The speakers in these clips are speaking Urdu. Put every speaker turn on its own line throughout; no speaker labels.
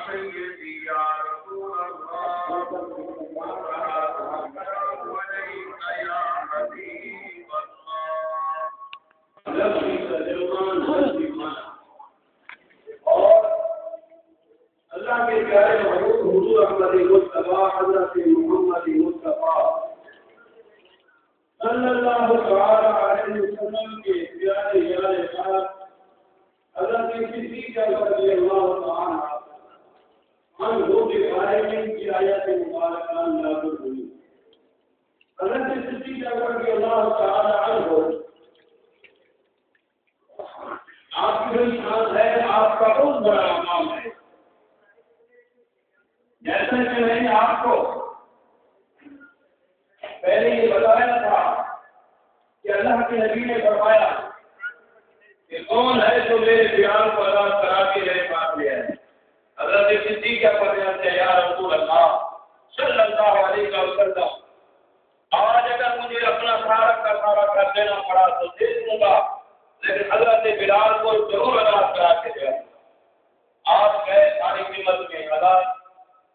سيدي يا رسول الله والسلام عليك يا حبيب الله. اور اللہ کے پیارے محبوب حضور احمد مصطفیٰ حضرت محمد مصطفیٰ صلی اللہ علیہ وسلم کے پیارے یار خاص حضرت صدیق رضی اللہ تعالی عنہ کے بارے میں کی آیت مبارکہ نازل ہوئی. حضرت صدیق رضی اللہ تعالی عنہ آپ کی بڑی شان ہے, آپ کا بہت بڑا مقام ہے. جیسا کہ میں نے آپ کو پہلے یہ بتایا تھا کہ اللہ کے نبی نے فرمایا کہ کون ہے جو میرے بیان کو ادا کرا کے میرے پاس لے آئے. حضرت صدیق کا فرمان ہے یا رسول اللہ صلی اللہ علیہ وسلم, آج اگر مجھے اپنا سارا کا سارا کر دینا پڑا تو دے دوں گا, لیکن حضرت بلال کو ضرور ادا کرا کے دے آئے. آپ گئے ساری قیمت میں ادا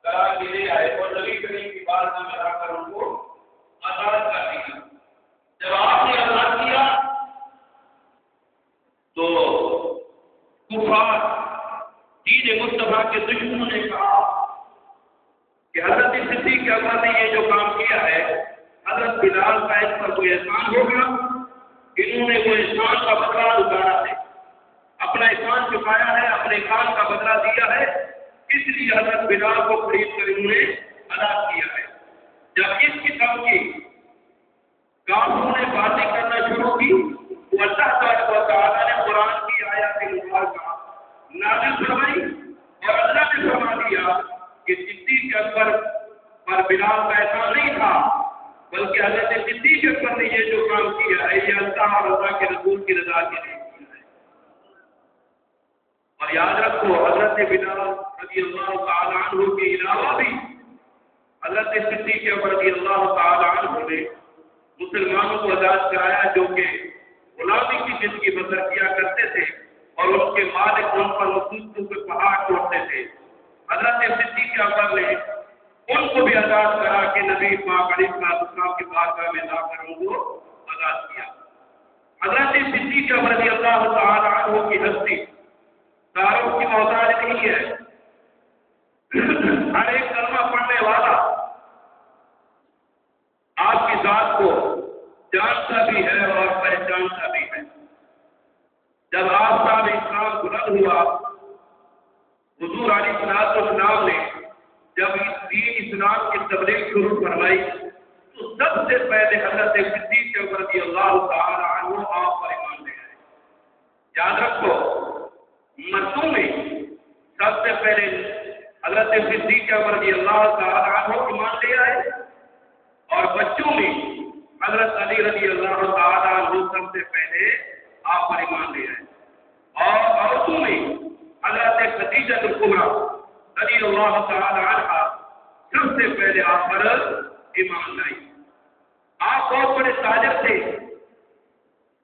کرا کے لے آئے اور نبی کریم کی بات میں لا کر ان کو آزاد کر دیا. جب آپ نے آزاد کیا تو کفار دین مصطفیٰ کے دشمنوں نے کہا کہ حضرت صدیق اکبر نے یہ جو کام کیا ہے حضرت بلال کا اس پر کوئی احسان ہوگا. انہوں نے وہ احسان کا بدلہ اتارا ہے, اپنا احسان چکایا ہے, اپنے کام کا بدلہ دیا ہے, اس لیے حضرت بلال کو خرید کر انہوں نے ادا کیا ہے. جب اس قسم کی کافروں نے باتیں کرنا شروع کی تو اللہ تعالیٰ نے قرآن کی آیات مبارکہ نازل فرمائی اور اللہ نے فرما دیا کہ صدیق اکبر پر بلال کا احسان نہیں تھا, بلکہ حضرت صدیق اکبر نے یہ جو کام کیا ہے یہ اللہ اور اللہ کے رسول کی رضا کے لیے کیا ہے. اور یاد رکھو حضرت بلال رضی اللہ تعالی عنہ کے علاوہ بھی حضرت صدیق اکبر رضی اللہ تعالی عنہ نے مسلمانوں کو آزاد کرایا جو کہ غلامی کی زندگی بسر کیا کرتے تھے اور ان کے مالک ان پر مخصوص پہ پہاڑ توڑتے تھے. حضرت صدیق اکبر نے ان کو بھی آزاد کرا کے نبی پاک علیہ السلام کی بارگاہ میں لا کر ان کو آزاد کیا. حضرت صدیق اکبر رضی اللہ تعالی عنہ کی ہستی تعارف کی محتاج نہیں ہے. ہر ایک کلمہ پڑھنے والا آپ کی ذات کو جانتا بھی ہے اور پہچانتا بھی ہے. جب آپ صاحب اسلام بلند ہوا حضور علیہ السلام نے جب اس دین اسلام کی تبلیغ شروع کروائی تو سب سے پہلے حضرت صدیق اکبر رضی اللہ تعالی عنہ آپ پر ایمان لے آئے. یاد رکھو مردوں میں سب سے پہلے حضرت صدیق اکبر رضی اللہ تعالی عنہ ایمان لے آئے اور بچوں میں حضرت علی رضی اللہ تعالی عنہ سب سے پہلے آپ پر ایمان لے آئے اور عورتوں میں حضرت خدیجہ الکبریٰ رضی اللہ تعالی عنہ سب سے پہلے آپ پر ایمان لائی. آپ بہت بڑے تاجر تھے.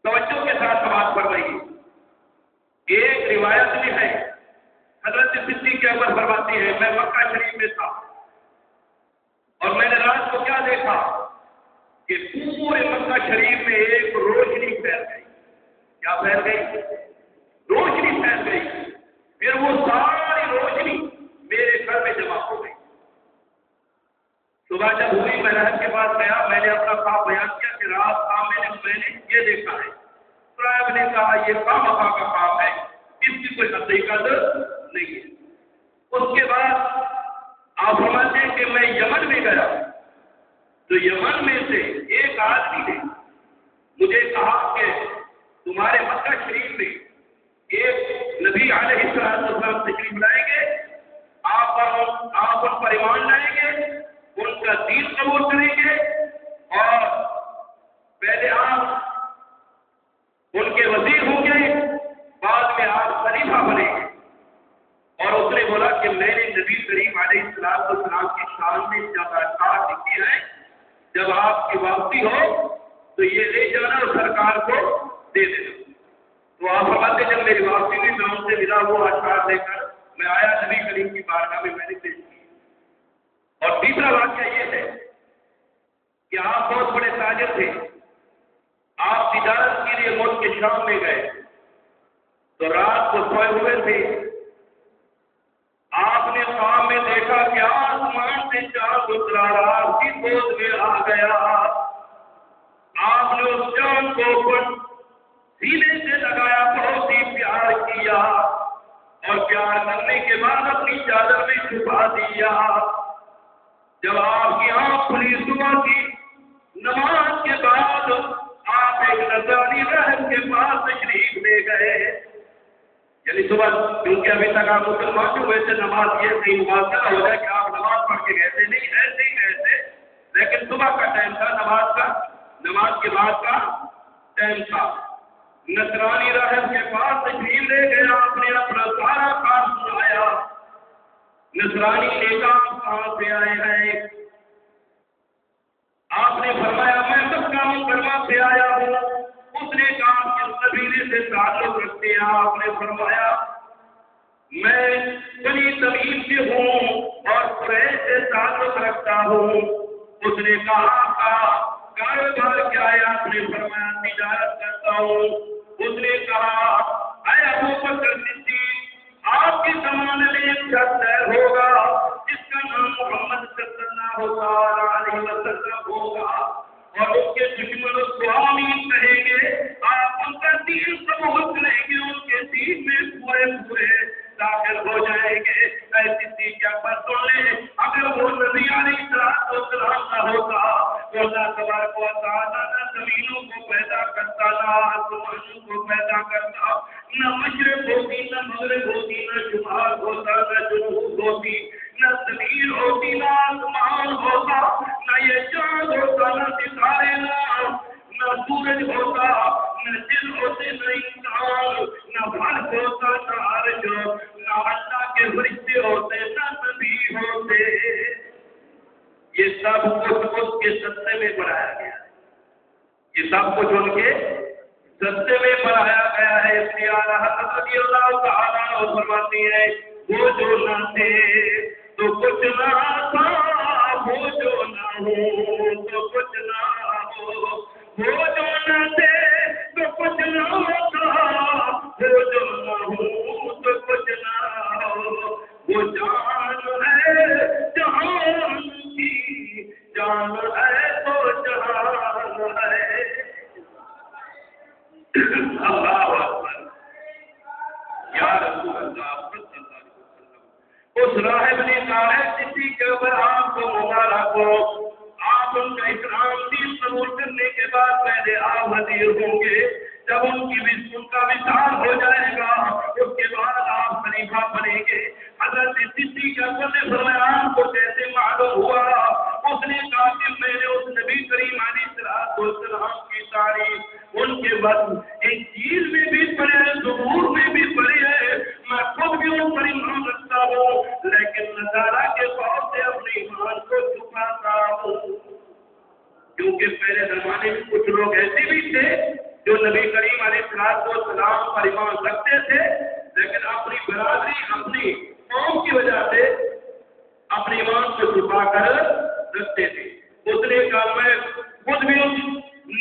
توجہ کے ساتھ بات فرمائیے. ایک روایت میں ہے حضرت صدیق اکبر فرماتے ہیں میں مکہ شریف میں تھا اور میں نے رات کو کیا دیکھا کہ پورے مکہ شریف میں ایک روشنی پھیل گئی. کیا پھیل گئی؟ روشنی پھیل گئی. پھر وہ ساری روشنی میرے گھر میں جمع ہو گئی. صبح جب ہوئی میں رحم کے پاس گیا, میں نے اپنا خواب بیان کیا کہ رات خواب میں نے یہ دیکھا ہے. صاحب نے کہا یہ خواہ کا خواب ہے, اس کی کوئی حقیقت نہیں ہے. اس کے بعد آپ فرماتے ہیں کہ میں یمن میں گیا تو یمن میں سے ایک آدمی نے مجھے کہا کہ تمہارے مکہ شریف میں ایک نبی علیہ السلام تشریف لائیں گے, آپ ان پر ایمان لائیں گے, ان کا دین قبول کریں گے اور پہلے آپ ان کے وزیر ہوں گے, بعد میں آپ خلیفہ بنیں گے. اور اس نے بولا کہ میں نے نبی کریم علیہ السلام کی شان میں زیادہ اشعار لکھی ہے, جب آپ کی واپسی ہو تو یہ لے جانا اور سرکار کو دے دینا. تو آپ فرماتے جب میری واپسی میں ان سے ملا وہ اشعار لے کر میں آیا نبی کریم کی بارگاہ میں نے پیش کی. اور تیسرا واقعہ یہ ہے کہ آپ بہت بڑے تاجر تھے. آپ تجارت کے لیے ملک کے شام میں گئے تو رات کو سوئے ہوئے تھے. آپ نے خواب میں دیکھا کہ آسمان سے چاند اترا آپ کی گود میں آ گیا. آپ نے اس چاند کو سینے سے لگایا, بہت ہی پیار کیا اور پیار کرنے کے بعد اپنی چادر میں چھپا دیا. جب آپ کی آنکھ کھلی صبح کی نماز کے بعد آپ ایک نصرانی راہب کے پاس تشریف لے گئے. یعنی صبح, کیونکہ ابھی تک آپ مسلمان ہوئے تھے, نماز یہ صحیح مواصلہ ہو جائے کہ آپ نماز پڑھ کے گئے تھے, نہیں ایسے ہی گئے تھے. لیکن صبح کا ٹائم تھا, نماز کے بعد کا ٹائم تھا. نصرانی راہب کے پاس تشریف لے گئے. آپ نے اپنا سارا کام سنایا. نصرانی نے کہا کہاں سے آئے ہیں؟ آپ نے فرمایا میں مکہ مکرمہ سے آیا ہوں. اس نے کہا کہ قبیلے سے تعلق رکھتے ہیں. آپ نے فرمایا میں بنی تمیم سے ہوں اور قریش سے تعلق رکھتا ہوں. اس نے کہا کاروبار کیا ہے؟ آپ نے فرمایا تجارت کرتا ہوں. اس نے کہا اے ابو بکر صدیق, آپ کے زمانے میں ایک شخص ہوگا جس کا نام محمد صلی اللہ علیہ وسلم ہوگا اور اس کے دشمن اس کو آمین کہیں گے. آپ ان کا دین قبول کریں گے, ان کے دین میں پورے داخل ہو جائیں گے. ایسی چیز کیا پر سن لیں, اگر وہ نبی علیہ السلام نہ ہوتا تو اللہ تبارک و تعالیٰ نہ زمینوں کو پیدا کرتا, نہ آسمانوں کو پیدا کرتا, نہ مشرق ہوتی, نہ مغرب ہوتی, نہ شمال ہوتا, نہ جنوب ہوتی, نہ زمین ہوتی, نہ آسمان ہوتا, نہ یہ چاند ہوتا, نہ ستارے, نہ سورج ہوتا, نہ جن ہوتے, نہ انسان, نہ بھرک ہوتا, نہ عرش, نہ اللہ کے فرشتے ہوتے, نہ نبی ہوتے. یہ سب کچھ اس کے سستے میں بنایا گیا ہے. یہ سب کچھ ان کے سستے میں بنایا گیا ہے. اس لیے اعلیٰ حضرت رضی اللہ تعالیٰ عنہ فرماتے ہیں وہ جو نہ تھے تو کچھ نہ تھا, وہ جو نہ ہو تو کچھ نہ ہو, وہ جو نہ تھے تو کچھ نہ ہوتا, وہ جو نہ ہو تو کچھ نہ ہو. وہ جان ہے جہان کی, جان ہے تو جہان ہے. اللہ اکبر, یا رسول اللہ صلی اللہ علیہ وسلم. اس راہب نے کہا ہے کسی کے اوپر آپ کو مبارک ہو, آپ ان کا اسلام دین قبول کرنے کے بعد پہلے آپ حاضر ہوں گے. جب ان کا وصال ہو جائے گا اس کے بعد آپ خلیفہ بنیں گے. حضرت صدیق اکبر نے فرمایا آپ کو کیسے معلوم ہوا؟ اس نے کہا کہ میں نے اس نبی کریم علیہ السلام کی تعریف ان کے بعد ایک چیز میں بھی پڑھی ہے, ظہور میں بھی پڑھی ہے. میں خود بھی ان پر ایمان رکھتا ہوں لیکن نظارہ کے طور سے اپنے ایمان کو چھپاتا ہوں. کیونکہ پہلے زمانے میں کچھ لوگ ایسے بھی تھے جو نبی کریم علیہ السلام پر ایمان رکھتے تھے لیکن اپنی برادری, اپنی قوم کی وجہ سے اپنے ایمان کو چھپا کر رکھتے تھے. اس نے کہا میں خود بھی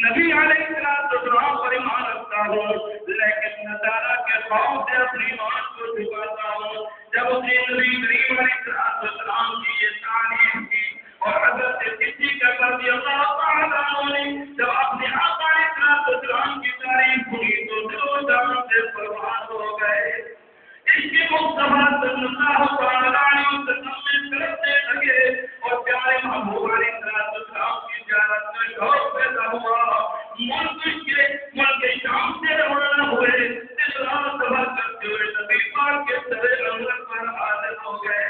نبی علیہ السلام پر ایمان رکھتا ہوں لیکن نظارہ کے خوف سے اپنے ایمان کو چھپاتا ہوں. جب اس نے نبی کریم علیہ السلام کی یہ تعریف کی اور حضرت صدیق اکبر رضی اللہ تعالیٰ عنہ نے جب اپنے آقا علیہ السلام کی تعریف سنی تو دل و جان سے پروان ہو گئے. اس کے مصطفیٰ صلی اللہ علیہ وسلم میں کرتے لگے اور پیارے محبوب علیہ السلام کی زیارت کا شوق پیدا ہوا. ملک شام سے روانہ ہوئے, اسلام سفر کرتے ہوئے نبی پاک کے سرے رنگت پر حاضر ہو گئے.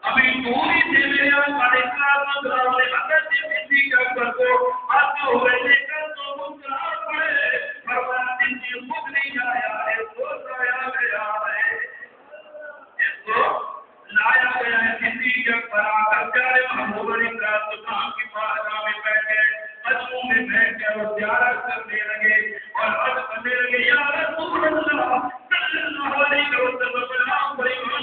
ابھی پوری سے میرے السلام نے حضرت صدیق اکبر کو آتے ہوئے لے کر تو مسکرا پڑے. فرمایا صدیق خود نہیں آیا ہے, تو لایا گیا ہے, اس کو لایا گیا ہے. صدیق اکبر آ کر پیارے محبوب علیہ السلام کی بارگاہ میں بیٹھے, قدموں میں بیٹھ کر وہ زیارت کرنے لگے اور عرض کرنے لگے یا رسول اللہ صلی اللہ علیہ وسلم, آپ پر ایمان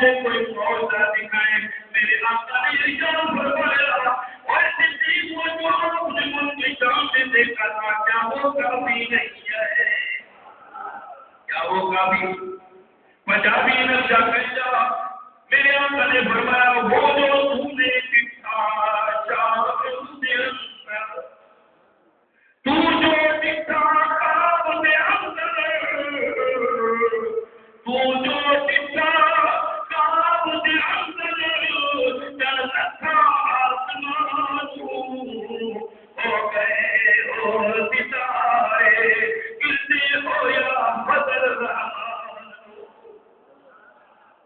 مجھے کوئی معجزہ دکھائے. میرے آقا نے ارشاد فرمایا اور صدیق وہ جو آپ نے ملک شام میں دیکھا تھا کیا وہ کافی نہیں ہے؟ کیا وہ کافی پنجابی نے کیا کہا؟ میرے آقا نے فرمایا وہ جو تم نے دکھا شام کے اندر تو جو دکھا خواب میں اندر تو جو دکھا خواب میں اندر چل رکھا آسمان ہو گئے اور ستارے گرتے ہو یا بدل رحمان.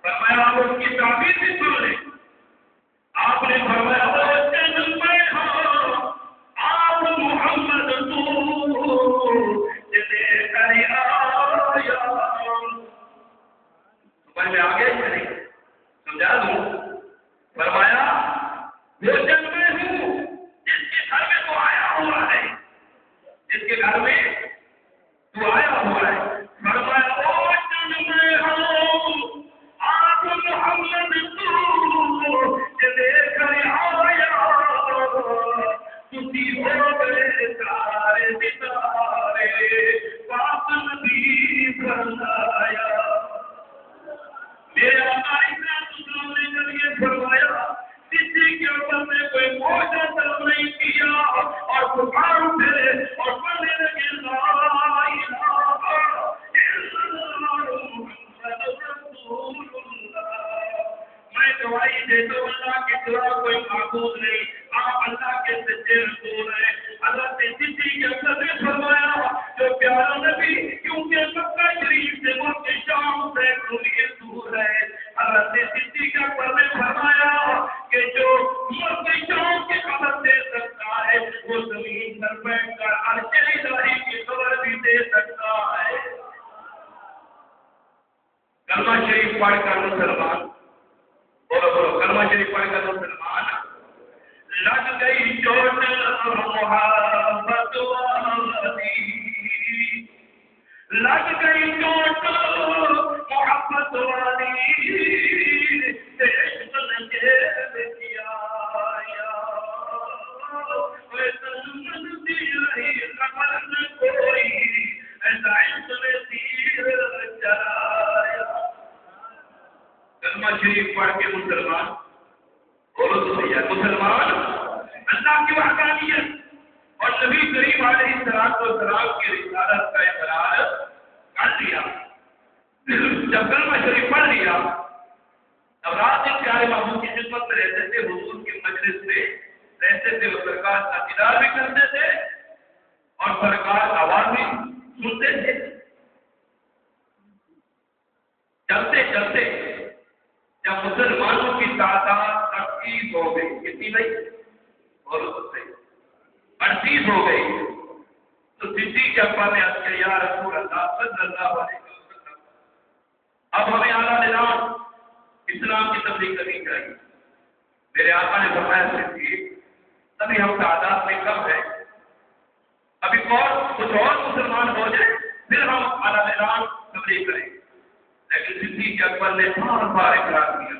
فرمایا آپ اس کی تعبیر بھی سن لیں. آپ نے فرمایا وہ جنم میں ہو آپ محمد تو جلے کری آیا. سمجھ میں آگے نہیں سمجھا دوں. فرمایا وہ جنم میں ہوں جس کے گھر میں تو آیا ہوا ہے, جس کے گھر میں تو آیا ہوا ہے. فرمایا وہ جنم میں ہوں آپ محمد تو جلے کری آیا. تجھی ہو گئے سارے ستارے پاک نبی فرمایا. میرے آقا اسلام نے جب یہ فرمایا کسی کے اوپر میں کوئی معجزہ طلب نہیں کیا اور پکار اٹھے اور پڑھنے لگے لا الہ الا اللہ محمد رسول اللہ. میں گواہی دیتا ہوں اللہ کے سوا کوئی معبود نہیں, آپ اللہ کے سچے رسول ہیں. حضرت صدیق کے اکبر نے فرمایا جو پیارا نبی کیونکہ مکہ شریف سے ملک شام سے کلی دور ہے. حضرت صدیق کے اکبر نے فرمایا کہ جو ملک شام کی خبر دے سکتا ہے وہ زمین پر بیٹھ کر عرش الہی کی خبر بھی دے سکتا ہے. کلمہ شریف پڑھ کر مسلمان بولو بولو کلمہ شریف پڑھ کر مسلمان لگ گئی چوٹ محبت والی, لگ گئی چوٹ محبت والی عشق نے جیل کیا رہی خبر نہ کوئی ایسا عشق نے تیر چلایا. کلمہ شریف پڑھ کے مسلمان بولو تو بھیا مسلمان اللہ کی وحدانیت اور نبی کریم علیہ السلام کی رسالت کا اقرار کر لیا. جب کلمہ شریف پڑھ لیا اب رات ایک پیارے محبوب کی خدمت میں رہتے تھے, حضور کی مجلس میں رہتے تھے. وہ سرکار کا دیدار بھی کرتے تھے اور سرکار آواز بھی سنتے تھے. چلتے چلتے جب مسلمانوں کی تعداد 38 ہو گئی, کتنی بھائی بولو تو صحیح 38 ہو گئی, تو صدیق اکبر نے عرض کیا یا رسول اللہ صلی اللہ علیہ وسلم اب ہمیں اعلیٰ نظام اسلام کی تبلیغ کرنی چاہیے. میرے آقا نے فرمایا صدیق ابھی ہم تعداد میں کم ہے, ابھی کچھ اور مسلمان ہو جائے پھر ہم اعلیٰ نظام تبلیغ کریں. لیکن صدیق اکبر نے بار بار اقرار کیا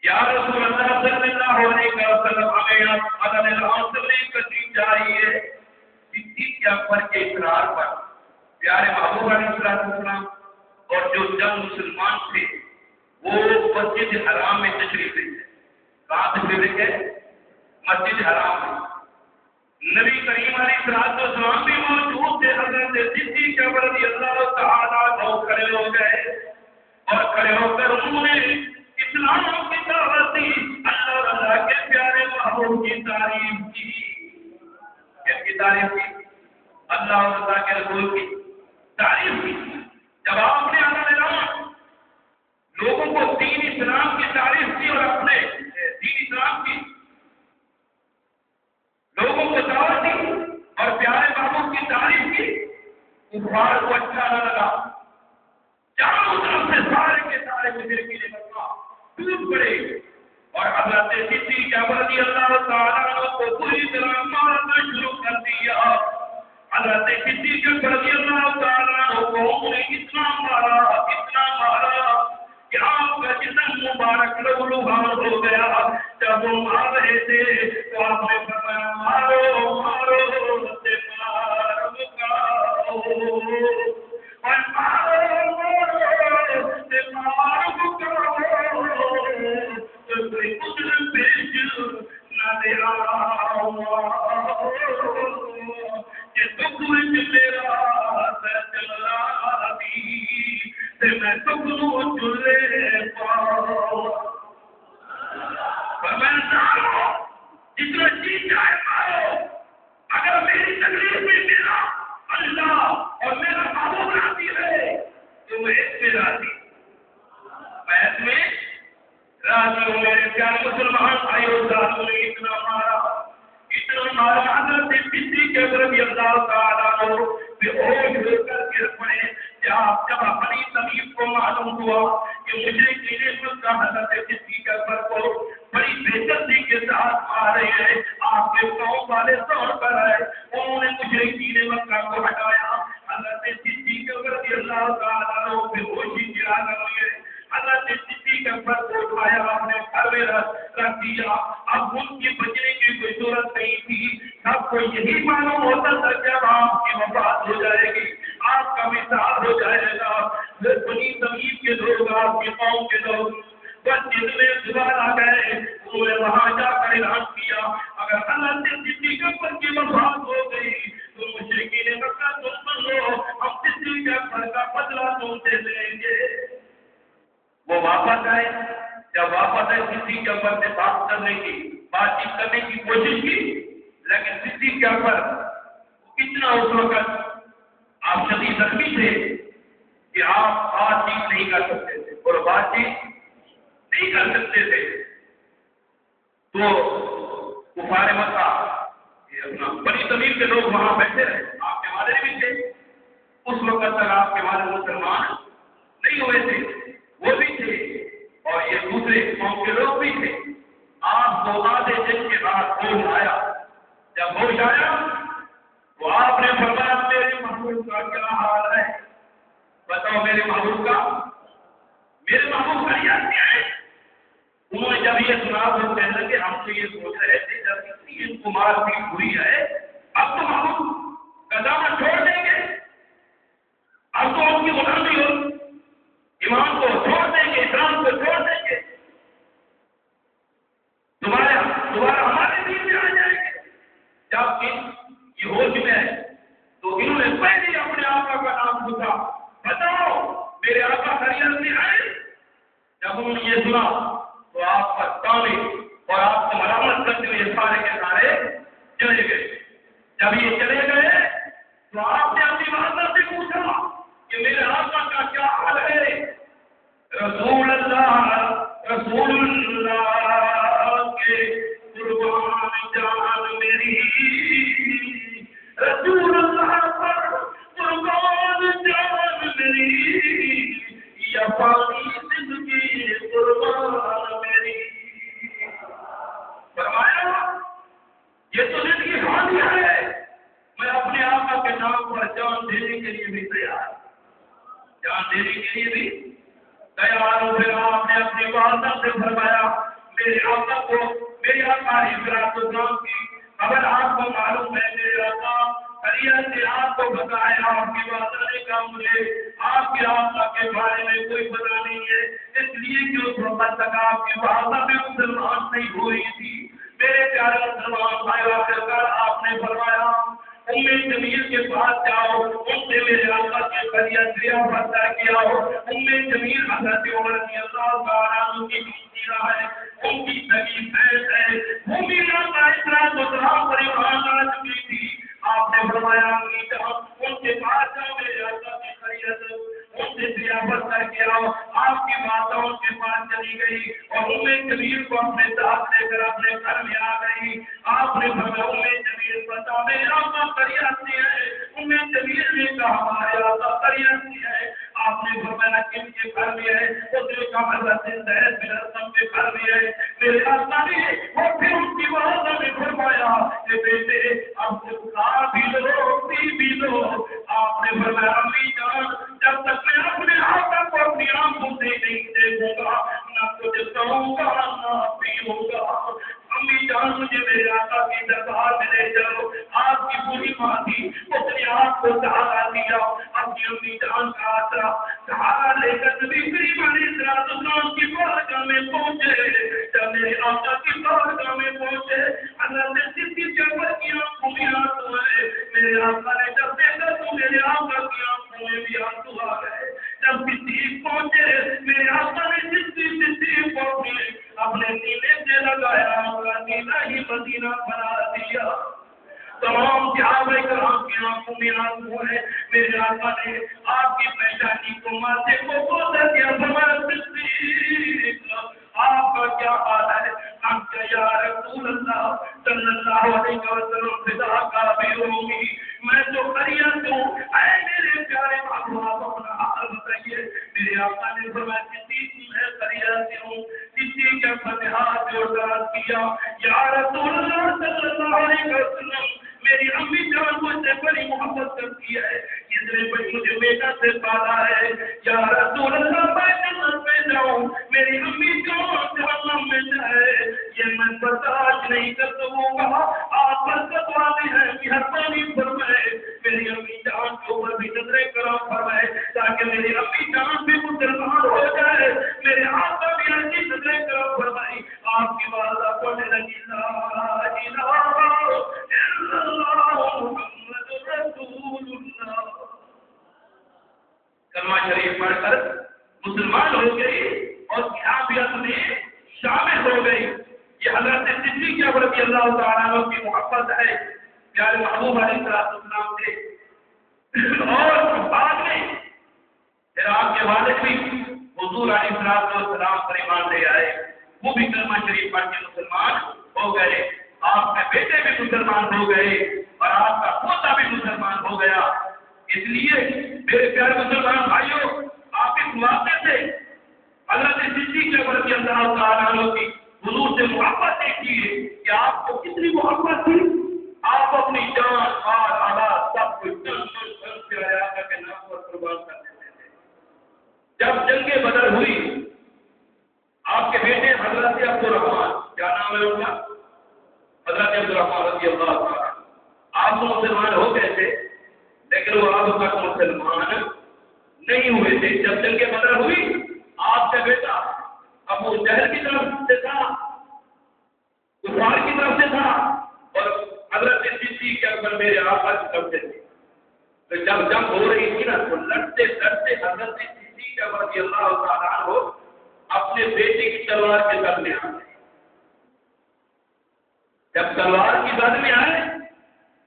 یا رسول اللہ صلی اللہ علیہ وسلم ہمیں اعلیٰ نظام تبلیغ کرنی چاہیے. صدیق اکبر کے اقرار پر پیارے محبوب علیہ السلام اور جو جب مسلمان تھے وہ مسجد حرام میں تشریف لے گئے. کہاں تشریف لے گئے؟ مسجد حرام میں. نبی کریم علیہ السلام بھی موجود تھے. حضرت صدیق اکبر رضی اللہ تعالیٰ عنہ کھڑے ہو گئے اور کھڑے ہو کر انہوں نے اسلام کی دعوت دی, اللہ کے پیارے محبوب کی تعریف کی. کس کی تعریف کی؟ اللہ اور اللہ کے رسول کی تعریف کی. جب آپ نے لوگوں کو دین اسلام کی تعریف کی اور اپنے دین اسلام کی لوگوں کو دعوت دی اور پیارے محبوب کی تعریف کی, کفار کو اچھا نہ لگا. چاروں طرف سے سارے کے سارے مشرکین مکہ ٹوٹ پڑے اور حضرت صدیق اکبر رضی اللہ تعالیٰ عنہ کو پوری طرح مارنا شروع کر دیا. حضرت صدیق اکبر رضی اللہ تعالیٰ عنہ کو انہوں نے اتنا مارا کہ آپ کا جسم مبارک لہولہان ہو گیا. جب وہ مار رہے تھے تو آپ نے فرمایا مارو مارو سے مار مکاؤ اور مارو مارو سے مار مکاؤ تو کوئی مجرم پیش نہ لے آؤ کہ دکھ وچ میرا چلا دی تے میں دکھ نو چلے پاؤ. جتنا چیز چاہے مارو اگر میری تکلیف میں میرا اللہ اور میرا محبوب راضی ہے تو میں اس میں راضی ہوں. میرے پیارے مسلمان بھائیوں ساتھیوں نے اتنا مارا حضرت صدیق رضی اللہ تعالیٰ عنہ بے ہوش ہو کر گر پڑے. جب بنی تمیم کو معلوم ہوا کہ مشرکین مکہ حضرت صدیق اکبر کو بڑی بےعزتی کے ساتھ مار رہے ہیں, آپ کے قوم والے طور پر آئے, انہوں نے مشرکین مکہ کو ہٹایا. حضرت صدیق اکبر رضی اللہ تعالیٰ عنہ بے ہوشی گرا کر ہوئے. حضرت صدیق اکبر کو اٹھایا, آپ نے گھر میں رکھ دیا. اب ان کی بچنے کی کوئی ضرورت نہیں تھی. سب کو یہی معلوم ہوتا تھا کہ اب آپ کی وفات ہو جائے گی, آپ کا وصال ہو جائے گا. بنی تمیم کے لوگ, آپ کی قوم کے لوگ بس جتنے دوبارہ گئے انہوں نے وہاں جا کر اعلان کیا اگر حضرت صدیق اکبر کی وفات ہو گئی تو مشرکین مکہ تم سن لو, ہم صدیق اکبر کا بدلہ تم سے لیں گے. وہ واپس آئے. جب واپس آئے صدیق اکبر سے بات چیت کرنے کی کوشش کی, لیکن صدیق اکبر کتنا اس وقت آپ شدید زخمی تھے کہ آپ بات چیت نہیں کر سکتے تھے اور بات چیت نہیں کر سکتے تھے. تو کفار مکہ اپنا بنی تمیم کے لوگ وہاں بیٹھے رہے, آپ کے والد بھی تھے. اس وقت تک آپ کے والد مسلمان نہیں ہوئے تھے, وہ بھی تھے اور یہ دوسرے قوم کے لوگ بھی تھے. آپ کو آدھے دن کے بعد ہوش آیا. جب ہوش آیا تو آپ نے فرمایا میرے محبوب کا کیا حال ہے, بتاؤ میرے محبوب کا یاد کیا ہے. انہوں نے جب یہ سنا تو کہنے لگے ہم تو یہ سوچ رہے تھے جب اتنی ان کو مار پیٹ ہوئی ہے اب تو محبوب قدامت چھوڑ دیں گے, اب تو ان کی غلامی ہو, ایمان کو چھوڑ دیں گے, اسلام کو چھوڑ دیں گے, دوبارہ ہمارے دین میں آ جائیں گے. جب یہ ہوش میں ہے تو انہوں نے پہلے اپنے آقا کا نام پوچھا, بتاؤ میرے آقا خیریت سے آئے. جب انہوں نے یہ سنا تو آپ پر تانے اور آپ کو مرامت کرتے ہوئے سارے کے سارے چلے گئے. جب یہ چلے گئے تو آپ نے اپنی والدہ سے پوچھا کہ میرے آقا کا کیا حال ہے. رسول اللہ کے قربان جان میری, رسول اللہ پر قربان جان میری, یا پانی زندگی قربان میری. فرمایا یہ تو زندگی خالی ہے, میں اپنے آقا کے نام پر جان دینے کے لیے بھی تیار ہوں. پھر آپ نے اپنی والدہ سے فرمایا میرے آقا کو, میرے آقا اسلام کی خبر آپ کو معلوم ہے, میرے آقا خیریت سے آپ کو بتایا. آپ کی والدہ نے کہا مجھے آپ کے آقا کے بارے میں کوئی پتہ نہیں ہے, اس لیے کہ اس وقت تک آپ کی والدہ بھی مسلمان نہیں ہو رہی تھی. میرے پیارے مسلمان بھائی آپ نے فرمایا جمیل کے پاس جاؤ, ان سے میرے آقا کی خیریت پتہ کیا ہو. جمیل حضرت عمر رضی اللہ تعالیٰ عنہ کی سیرہ ہے, ان کی طبیعت ہے, وہ بھی آقا اسلام و سلام پر ایمان لا چکی تھی. آپ نے فرمایا ان کے پاس جاؤ, میرے آقا کی خیریت ان سے ضیافت کر کے آؤ. آپ کی ماتا ان کے پاس چلی گئی اور جمیل کو اپنے ساتھ لے کر اپنے گھر میں آ گئی. آپ نے فرمایا جمیل بتا میرے آقا خیریت سے ہے. جمیل نے کہا ہمارے آقا خیریت سے ہے. آپ نے فرمایا کن کے گھر میں ہے, اس نے کہا حضرت زید بن ارقم کے گھر میں ہے. میرے آقا نے اور پھر ان کی والدہ نے فرمایا کہ بیٹے اب کھا بھی لو پی بھی لو. آپ نے فرمایا امی جان جب تک میں اپنے آقا کو اپنی آنکھوں سے نہیں دیکھوں گا کافی ہوگا. امی جان مجھے میرے آقا کی دربار میں لے جاؤ. آپ کی بری ماں تھی, اس نے آپ کو سہارا دیا. اپنی امی جان کا آسرا سہارا لے کر نبی کریم علیہ السلام کی بارگاہ میں پہنچے. جب میرے آقا کی بارگاہ میں پہنچے, حضرت صدیق اکبر کی آنکھوں میں آنسو آئے. میرے آقا نے جب دیکھا تو میرے آقا کی آنکھوں میں بھی آنسو آ گئے. جب صدیق پہنچے, میرے آقا نے صدیق کو اپنے سینے سے لگایا, نیلا ہی مدینہ بنا دیا. تمام صحابہ کرام کی آنکھوں میں آنسو ہے. میرے آقا نے آپ کی پریشانی کو ماتھے کو پوچھا کیا, فرمایا صدیق آپ کا کیا حال ہے؟ ہم کیا یا رسول اللہ صلی اللہ علیہ وسلم فدا کا بھی ہوگی, میں تو خیریت ہوں, اے میرے پیارے محبوب آپ اپنا حال بتائیے. میرے آقا نے فرمایا صدیق میں خیریت ہوں. صدیق کے فتحات جو درد کیا, یا رسول اللہ صلی اللہ علیہ وسلم میری امی جان مجھ سے بڑی محبت کرتی ہے, اس نے مجھے بیٹا سے پالا ہے. یا رسول اللہ میں جنت میں جاؤں, میری امی جان جہنم میں جائے, یہ میں برداشت نہیں کر سکوں گا. آپ برکت والے ہیں, مہربانی فرمائے میری امی جان کے اوپر بھی نظر کرم فرمائے, تاکہ میری امی جان بھی مسلمان ہو جائے. میرے آقا بھی ایسی نظر کرم فرمائی. آپ کی والدہ پڑھنے لگی لا الہ الا اللہ محمد رسول اللہ. کلمہ شریف پڑھ کر مسلمان ہو گئی اور صحابیت میں شامل ہو گئی. یہ حضرت صدیق اکبر رضی اللہ تعالیٰ عنہ کی محبت ہے پیارے محبوب علیہ السلام سے. اور بعد میں پھر آپ کے والد بھی حضور علیہ السلام پر ایمان لے آئے, وہ بھی کلمہ شریف پڑھ کے مسلمان ہو گئے. آپ کے بیٹے بھی مسلمان ہو گئے اور آپ کا پوتا بھی مسلمان ہو گیا. اس لیے میرے پیارے مسلمان بھائیوں, آپ اس واقعے سے حضرت صدیق اکبر رضی اللہ تعالیٰ عنہ کی حضور سے محبت دیکھیے کہ آپ کو کتنی محبت تھی. آپ اپنی جان مال اولاد سب کچھ کے نام پر قربان کر دیتے تھے. جب جنگ بدر ہوئی, آپ کے بیٹے حضرت عبد الرحمان, کیا نام ہے ان کا, حضرت عبد الرحمان رضی اللہ تعالیٰ, آپ تو مسلمان ہو گئے تھے لیکن وہ اب تک مسلمان نہیں ہوئے تھے. جب جنگ بدر ہوئی, آپ کا بیٹا ابو جہل کی طرف سے تھا, کفار کی طرف سے تھا, اور حضرت صدیق اکبر میرے آقا کی طرف سے تھے. تو جب جنگ ہو رہی تھی نا, تو لڑتے لڑتے حضرت صدیق اکبر رضی اللہ تعالیٰ عنہ اپنے بیٹے کی تلوار کے در میں آئے. جب تلوار کی در میں آئے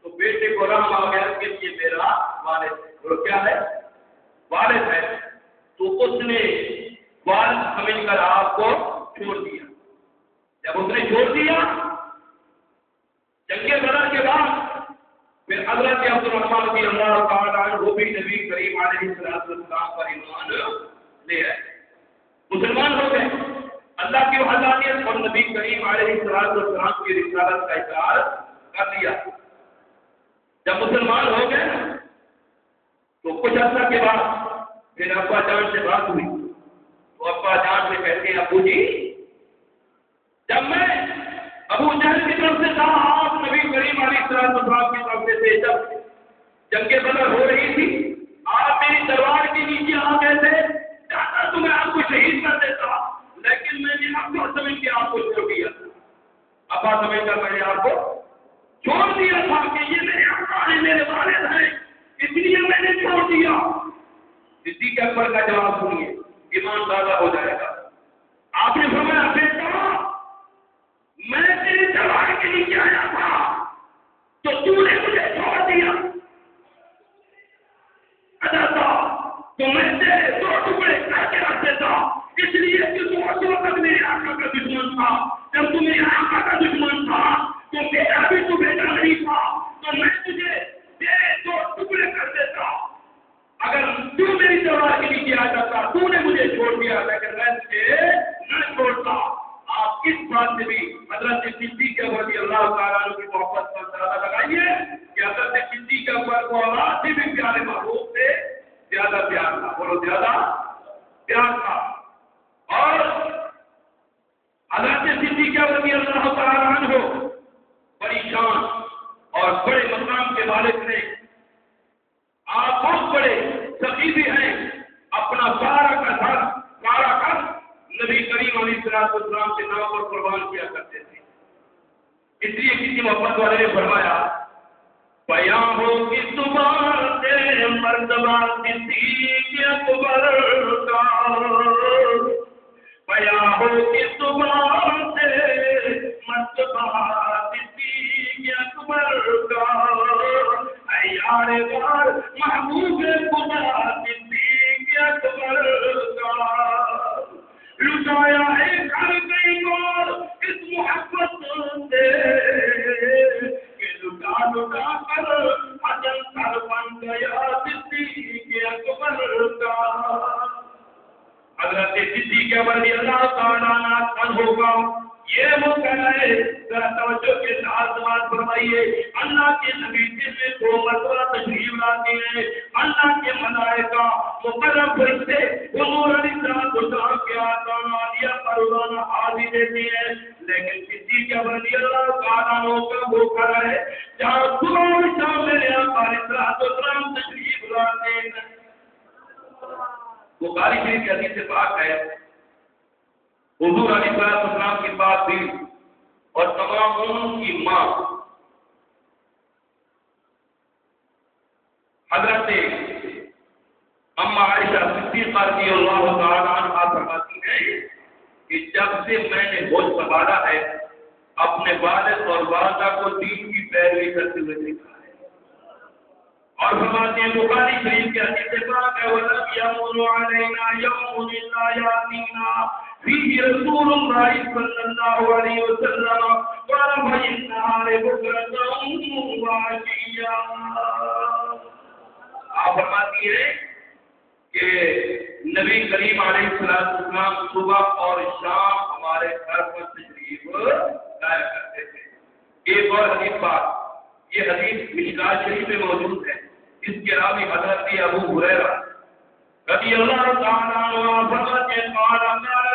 تو بیٹے کو رحم آ گیا کہ یہ میرا والد ہے. اور کیا ہے, والد ہے. تو اس نے والد سمجھ کر آپ کو چھوڑ دیا. جب اس نے چھوڑ دیا, جنگ بدر کے بعد پھر حضرت عبد الرحمان رضی اللہ تعالیٰ عنہ وہ بھی نبی کریم علیہ السلام پر ایمان لے آئے, مسلمان ہو گئے. اللہ کی وحدانیت اور نبی کریم علیہ السلام کی رسالت کا اقرار کر دیا. جب مسلمان ہو گئے تو کچھ عرصہ کے بعد پھر ابا جان سے بات ہوئی. تو ابا جان سے کہتے ہیں, ابو جی جب میں ابو جہل کی طرف سے تھا, آپ نبی کریم علیہ السلام کی طرف سے تھے, جب جنگ بدر ہو رہی تھی آپ میری تلوار کے نیچے آ گئے تھے, چاہتا تو میں آپ کو شہید کر دیتا, لیکن میں نے ابا سمجھ کے آپ کو چھوڑ دیا. ابا سمجھ کر میں نے آپ کو چھوڑ دیا تھا کہ یہ میرے ابا ہیں, میرے والد ہیں, اس لیے میں نے چھوڑ دیا. صدیق اکبر کا جواب سنیے, ایمان تازہ ہو جائے گا. آپ نے فرمایا, بیٹا میں تیری تلوار کے نیچے آیا تھا تو تو نے مجھے چھوڑ دیا. تو میں تیرے دو ٹکڑے کر کے رکھ دیتا, اس لیے کہ تو اس وقت میرے آقا کا دشمن تھا. جب تو میرے آقا کا دشمن تھا تو میرا بھی تو بیٹا نہیں تھا, تو میں تجھے تیرے دو ٹکڑے کر دیتا. اگر تو میری تلوار کے نیچے آ جاتا, تو نے مجھے چھوڑ دیا, لیکن میں تجھے نہ چھوڑتا. آپ اس بات سے بھی حضرت صدیق اکبر رضی اللہ تعالیٰ عنہ کی محبت کا اندازہ لگائیے کہ حضرت صدیق اکبر کو اولاد سے بھی پیارے محبوب سے زیادہ پیار تھا. بولو زیادہ پیار تھا. اور حضرت صدیق رضی اللہ تعالیٰ عنہ بڑی شان اور بڑے مقام کے مالک نے، آپ بہت بڑے سخی بھی ہیں، اپنا سارا گھر نبی کریم علیہ السلام کے نام پر قربان کیا کرتے تھے۔ اس لیے کسی محبت والے نے فرمایا، بیاں ہو کہ زبان سے مرتبہ صدیق اکبر کا، بیاں ہو کہ زبان سے مرتبہ صدیق اکبر کا، اے یار غار محبوب خدا صدیق اکبر کا، لٹایا ہے گھر گئی اور اس محبت سے کہ لٹا لٹا کر اجل سر بن گیا صدیق اکبر کا۔ حضرت صدیق اکبر رضی اللہ تعالیٰ عنہ ہوگا یہ موقع ہے، ذرا توجہ کے ساتھ سماعت فرمائیے۔ اللہ کے نبی دل میں 2 مرتبہ تشریف لاتے ہیں، اللہ کے ملائکہ مقرب فرشتے حضور علیہ السلام کے آسان عالیہ پر روزانہ حاضری دیتے ہیں، لیکن صدیق اکبر رضی اللہ تعالیٰ عنہ کا وہ گھر ہے جہاں صبح و شام میرے آقا علیہ السلام تشریف لاتے ہیں۔ بخاری شریف کی حدیث پاک ہے، حضور علیہ السلام کی بات بھی اور تمام ان کی ماں حضرت اما عائشہ صدیقہ رضی اللہ تعالیٰ عنہا فرماتی ہیں کہ جب سے میں نے ہوش سنبھالا ہے اپنے والد اور والدہ کو دین کی پیروی کرتے ہوئے دیکھا ہے۔ اور فرماتے ہیں بخاری شریف کے حدیث پاک ہے، وَلَمْ يَمُرْ عَلَيْنَا يَوْمٌ إِلَّا يَأْتِينَا فيه رسول الله صلى الله عليه وسلم ورفع النهار بكرة وعشيا۔ آپ فرماتی ہیں کہ نبی کریم علیہ السلام صبح اور شام ہمارے گھر پر تشریف لایا کرتے تھے۔ ایک اور حدیث بات، یہ حدیث مشکات شریف میں موجود ہے، اس کے راوی حضرت ابو ہریرہ رضی اللہ تعالیٰ عنہ فرماتے ہیں، قال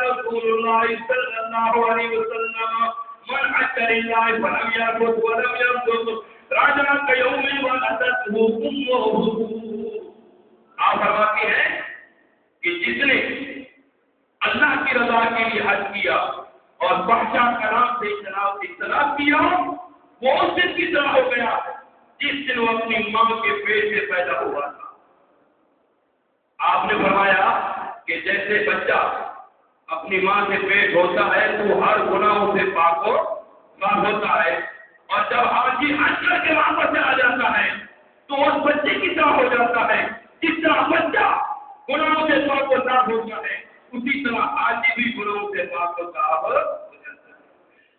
رسول اللہ صلی اللہ علیہ وسلم من حج للہ فلم يرفث ولم يفسق رجع كيوم ولدته امه۔ آپ فرماتے ہیں کہ جس نے اللہ کی رضا کے لیے حج کیا اور فحشا کلام سے اجتناب کیا وہ اس دن کی طرح ہو گیا جس دن وہ اپنی ماں کے پیٹ سے پیدا ہوا تھا۔ آپ نے فرمایا کہ جیسے بچہ اپنی ماں سے پیٹ ہوتا ہے تو ہر گناہوں سے پاک ہوتا ہے، اور جب حاجی حج کر کے واپس آ جاتا ہے تو اس بچے کی طرح ہو جاتا ہے، جس طرح بچہ گناہوں سے پاک و صاف ہوتا ہے اسی طرح حاجی بھی گناہوں سے پاک و صاف ہو جاتا ہے۔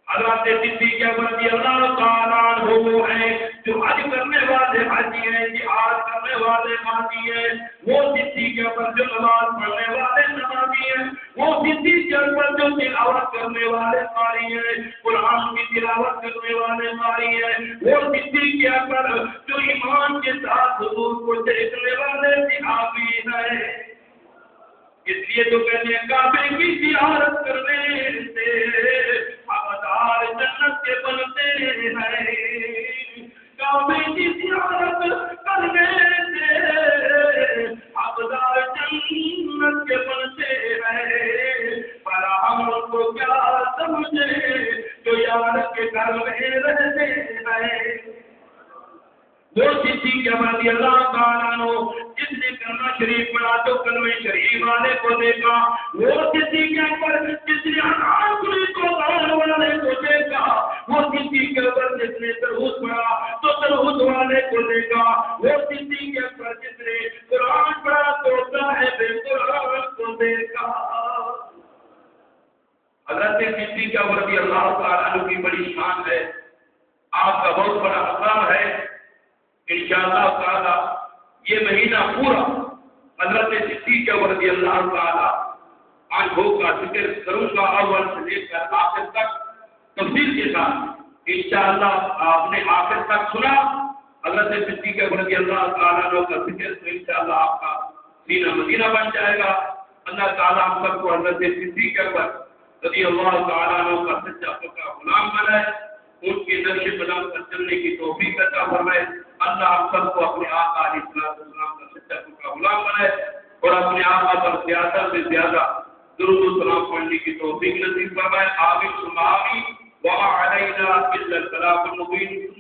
حضرت صدیق اکبر رضی اللہ تعالیٰ عنہ وہ ہیں جو حج کرنے والے حاجی ہیں، جہاد کرنے والے حاجی ہیں، وہ صدیق اکبر جو نماز پڑھنے والے نمازی ہیں، وہ صدیق اکبر جو تلاوت کرنے والے قاری ہیں، قرآن کی تلاوت کرنے والے قاری ہیں، وہ صدیق اکبر جو ایمان کے ساتھ حضور کو دیکھنے والے صحابی ہیں۔ اس لیے تو کہتے ہیں کعبے کی زیارت کرنے سے حقدار جنت کے بنتے ہیں، کعبے کی زیارت کرنے سے حقدار جنت کے بنتے ہیں، پر ہم ان کو کیا سمجھے جو یار کے گھر میں رہتے ہیں۔ وہ صدیق اکبر رضی اللہ تعالیٰ عنہ جس نے کلمہ شریف پڑھا تو کلمہ شریف والے کو دیکھا، وہ صدیق اکبر جس نے آخری کو والے کو دیکھا، وہ صدیق اکبر جس نے ترہوت پڑھا تو ترہوت والے کو دیکھا، وہ صدیق اکبر جس نے قرآن پڑھا تو صاحب قرآن کو دیکھا۔ حضرت صدیق اکبر رضی اللہ تعالیٰ عنہ کی بڑی شان ہے، آپ کا بہت بڑا مقام ہے۔ انشاءاللہ تعالی یہ مہینہ پورا حضرت صدیق اکبر رضی اللہ تعالی عنہ کا ذکر کروں گا، اول سے لے کر آخر تک تفصیل کے ساتھ۔ انشاءاللہ آپ نے آخر تک سنا حضرت صدیق اکبر رضی اللہ تعالی عنہ کا ذکر، تو انشاءاللہ آپ کا سینہ مدینہ بن جائے گا۔ اللہ تعالیٰ ہم سب کو حضرت صدیق اکبر رضی اللہ تعالیٰ عنہ کا سچا پکا غلام بنائے، ان کے نقش قدم پر چلنے کی توفیق عطا فرمائے۔ اللہ ہم سب کو اپنے آقا علیہ السلام کا سچا پکا غلام بنائے اور اپنے آقا پر زیادہ سے زیادہ درود و سلام پڑھنے کی توفیق نصیب فرمائے۔ آمین ثم آمین۔ وما علینا الا البلاغ المبین۔